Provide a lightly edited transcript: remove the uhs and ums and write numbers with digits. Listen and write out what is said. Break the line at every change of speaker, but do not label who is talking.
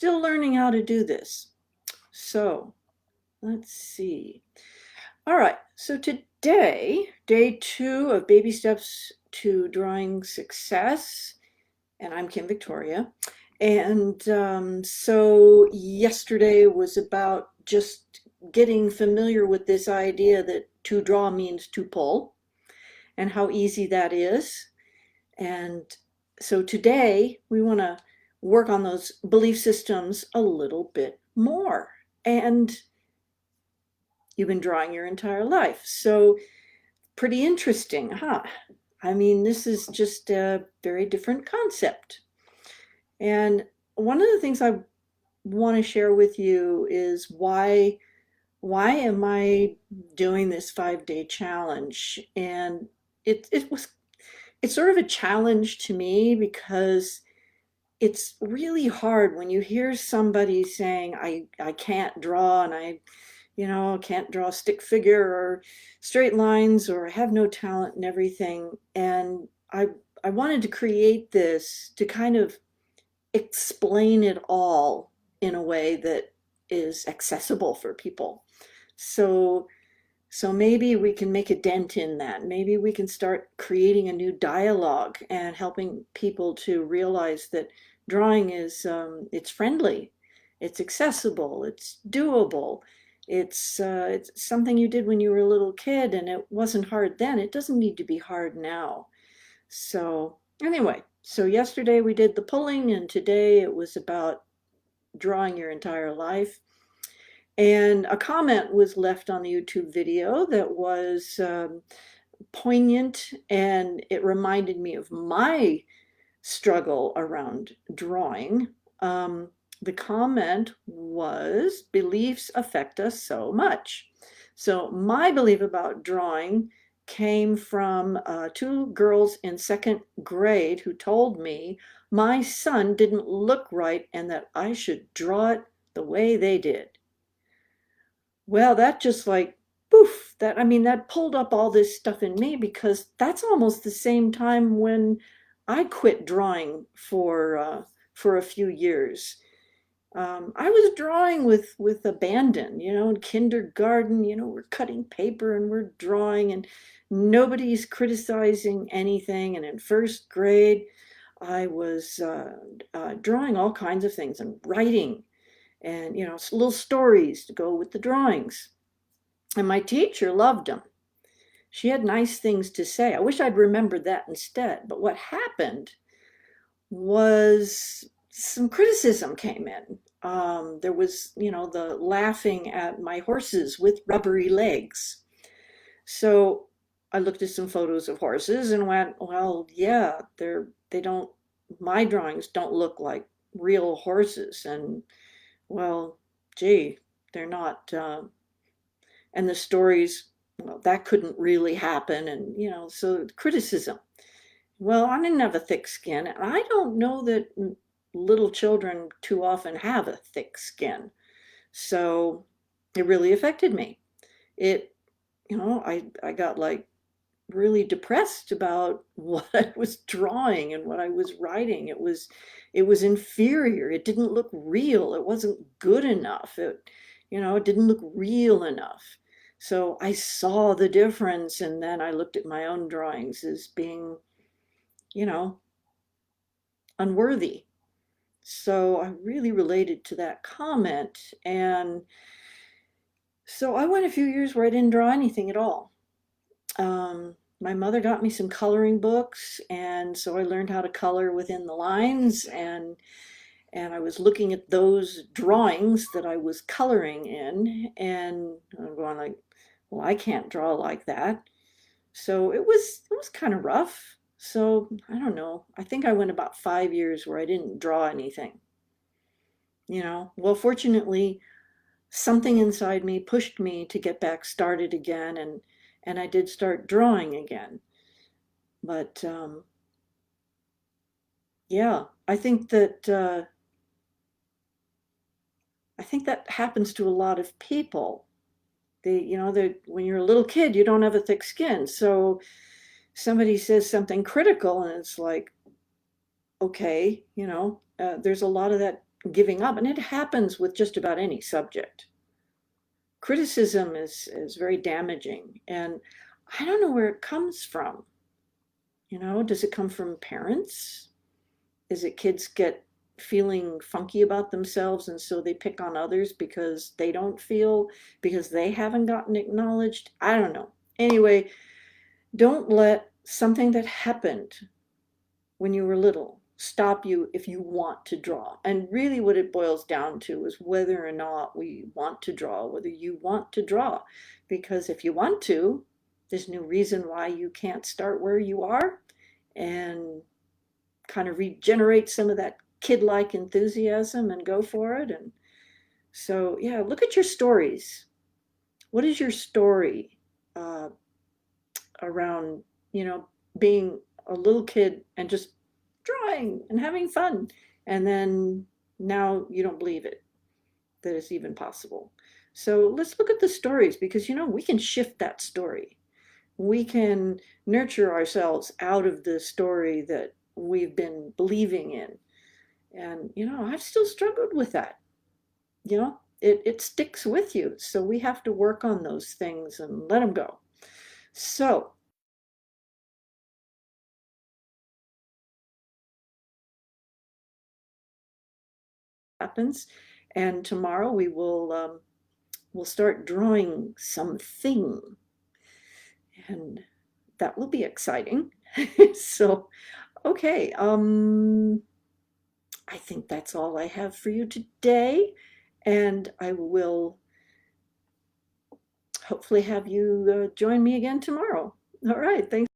still learning how to do this. So let's see. All right, so today, day 2 of Baby Steps to Drawing Success, and I'm Kim Victoria. And so yesterday was about just getting familiar with this idea that to draw means to pull and how easy that is. And so today we want to work on those belief systems a little bit more. And you've been drawing your entire life. So pretty interesting, huh? I mean, this is just a very different concept. And one of the things I want to share with you is why am I doing this 5-day challenge? And it's sort of a challenge to me because it's really hard when you hear somebody saying I can't draw and I can't draw a stick figure or straight lines or I have no talent and everything. And I wanted to create this to kind of explain it all in a way that is accessible for people. So so maybe we can make a dent in that. Maybe we can start creating a new dialogue and helping people to realize that drawing is it's friendly, it's accessible, it's doable. It's something you did when you were a little kid and it wasn't hard then. It doesn't need to be hard now. So anyway, so yesterday we did the pulling and today it was about drawing your entire life. And a comment was left on the YouTube video that was poignant, and it reminded me of my struggle around drawing. The comment was, beliefs affect us so much. So my belief about drawing came from 2 girls in 2nd grade who told me my son didn't look right and that I should draw it the way they did. Well, that just like poof, that I mean that pulled up all this stuff in me because that's almost the same time when I quit drawing for a few years. I was drawing with abandon, in kindergarten, we're cutting paper and we're drawing and nobody's criticizing anything. And in 1st grade, I was drawing all kinds of things and writing and little stories to go with the drawings. And my teacher loved them. She had nice things to say. I wish I'd remembered that instead. But what happened was some criticism came in. There was, the laughing at my horses with rubbery legs. So I looked at some photos of horses and went, well, yeah, they don't, my drawings don't look like real horses. And well, gee, they're not, and the stories, well, that couldn't really happen. And, so criticism. Well, I didn't have a thick skin. And I don't know that little children too often have a thick skin. So it really affected me. It, I got like really depressed about what I was drawing and what I was writing. It was inferior. It didn't look real. It wasn't good enough. It didn't look real enough. So I saw the difference and then I looked at my own drawings as being, you know, unworthy. So I really related to that comment. And so I went a few years where I didn't draw anything at all. My mother got me some coloring books, and so I learned how to color within the lines, and I was looking at those drawings that I was coloring in, and I'm going like, well, I can't draw like that. So it was kind of rough. So I don't know. I think I went about 5 years where I didn't draw anything. Well, fortunately, something inside me pushed me to get back started again, and I did start drawing again. But yeah, I think that happens to a lot of people. When you're a little kid, you don't have a thick skin, so somebody says something critical, and it's like, okay, there's a lot of that giving up. And it happens with just about any subject. Criticism is very damaging. And I don't know where it comes from. Does it come from parents? Is it kids get feeling funky about themselves and so they pick on others because they don't feel, because they haven't gotten acknowledged? I don't know. Anyway, don't let something that happened when you were little stop you if you want to draw. And really what it boils down to is whether or not we want to draw, whether you want to draw. Because if you want to, there's no reason why you can't start where you are and kind of regenerate some of that kid-like enthusiasm and go for it. And so, yeah, look at your stories. What is your story uh, around, being a little kid and just drawing and having fun? And then now you don't believe it, that it's even possible. So let's look at the stories because, we can shift that story. We can nurture ourselves out of the story that we've been believing in. And, I've still struggled with that. It sticks with you. So we have to work on those things and let them go. So, happens. And tomorrow we'll start drawing something. And that will be exciting. So, okay. I think that's all I have for you today. And I will hopefully have you join me again tomorrow. All right. Thanks.